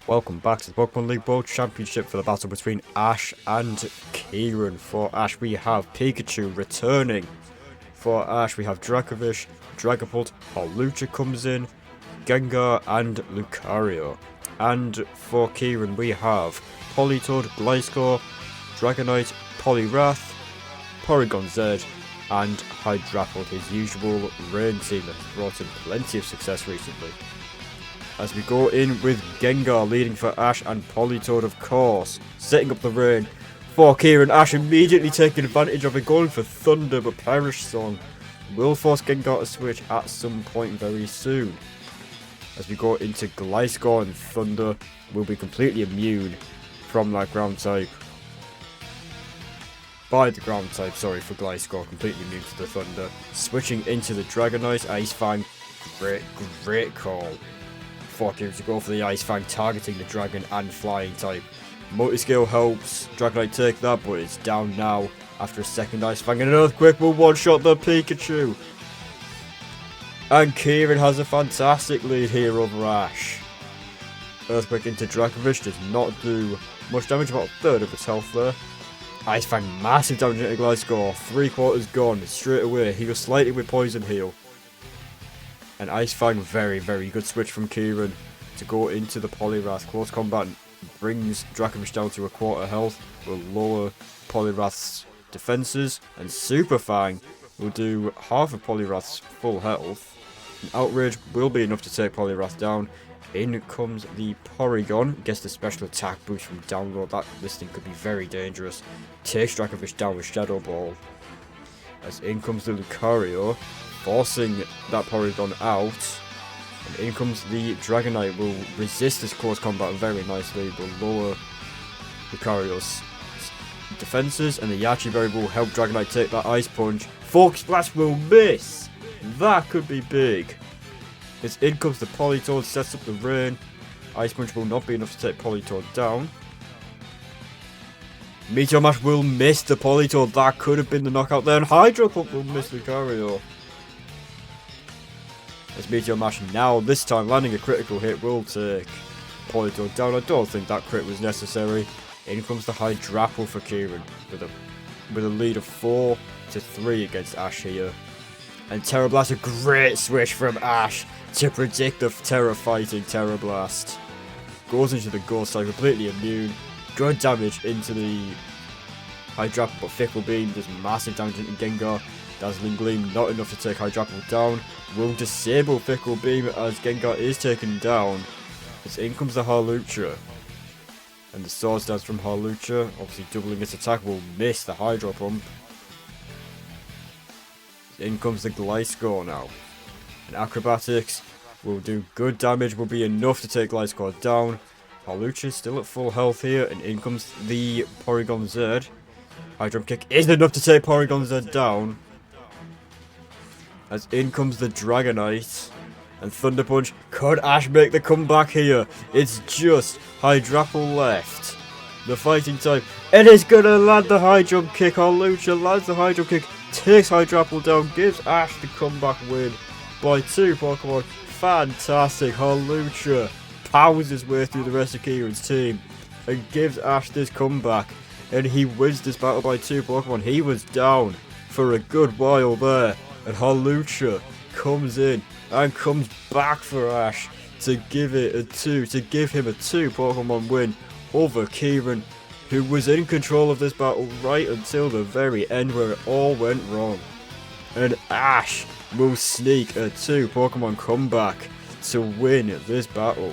Welcome back to the Pokemon League World Championship for the battle between Ash and Kieran. For Ash we have Pikachu returning. For Ash we have Dracovish, Dragapult, Hawlucha comes in, Gengar and Lucario. And for Kieran we have Politoed, Gliscor, Dragonite, Poliwrath, Porygon Z and Hydrapult, his usual rain team that has brought in plenty of success recently. As we go in with Gengar leading for Ash and Politoed, of course, setting up the rain for Kieran. Ash immediately taking advantage of it, going for Thunder, but Perish Song will force Gengar to switch at some point very soon. As we go into Gliscor, and Thunder will be completely immune from that ground type. By the ground type, sorry, for Gliscor, completely immune to the Thunder. Switching into the Dragonite, Ice Fang, great call. For Kieran to go for the Ice Fang, targeting the Dragon and Flying type. Multi-scale helps Dragonite take that, but it's down now after a second Ice Fang, and an Earthquake will one-shot the Pikachu. And Kieran has a fantastic lead here over Ash. Earthquake into Dracovish does not do much damage, about a third of its health there. Ice Fang, massive damage into Gliscor, 3/4 gone straight away. He was slightly with Poison Heal. And Ice Fang, very good switch from Kieran to go into the Poliwrath. Close combat brings Dracovish down to a quarter health, will lower Poliwrath's defenses, and Super Fang will do half of Poliwrath's full health. And Outrage will be enough to take Poliwrath down. In comes the Porygon, gets the special attack boost from download. This thing could be very dangerous. Takes Dracovish down with Shadow Ball. As in comes the Lucario, forcing that Porygon out. And in comes the Dragonite, will resist this close combat very nicely, will lower Lucario's defenses, and the Yachi Berry will help Dragonite take that Ice Punch. Fork Splash will miss! That could be big. As in comes the Politoed, sets up the rain. Ice Punch will not be enough to take Politoed down. Meteor Mash will miss the Politoed, that could have been the knockout there, and Hydro Pump will miss Lucario. As Meteor Mash now, this time landing a critical hit, will take Politoed down. I don't think that crit was necessary. In comes the Hydrapple for Kieran, with a lead of 4-3 against Ash here. And Terra Blast, a great switch from Ash to predict the Terra fighting Terra Blast. Goes into the Ghost type, completely immune. Good damage into the Hydrapple, but Fickle Beam does massive damage into Gengar. Dazzling Gleam, not enough to take Hydrapple down. Will disable Fickle Beam as Gengar is taken down. As in comes the Hawlucha. And the Swords Dance from Hawlucha, obviously doubling its attack, will miss the Hydro Pump. In comes the Gliscor now. And Acrobatics will do good damage, will be enough to take Gliscor down. Hawlucha is still at full health here, and in comes the Porygon Z. Hydro Kick isn't enough to take Porygon Z down. As in comes the Dragonite. And Thunder Punch. Could Ash make the comeback here? It's just Hydrapple left. The fighting type. It is going to land the high jump kick. Hawlucha lands the high jump kick. Takes Hydrapple down. Gives Ash the comeback win by 2 Pokemon. Fantastic. Hawlucha powers his way through the rest of Kieran's team. And gives Ash this comeback. And he wins this battle by 2 Pokemon. He was down for a good while there. And Hawlucha comes in and comes back for Ash to give him a 2 Pokemon win over Kieran, who was in control of this battle right until the very end where it all went wrong. And Ash will sneak a 2 Pokemon comeback to win this battle.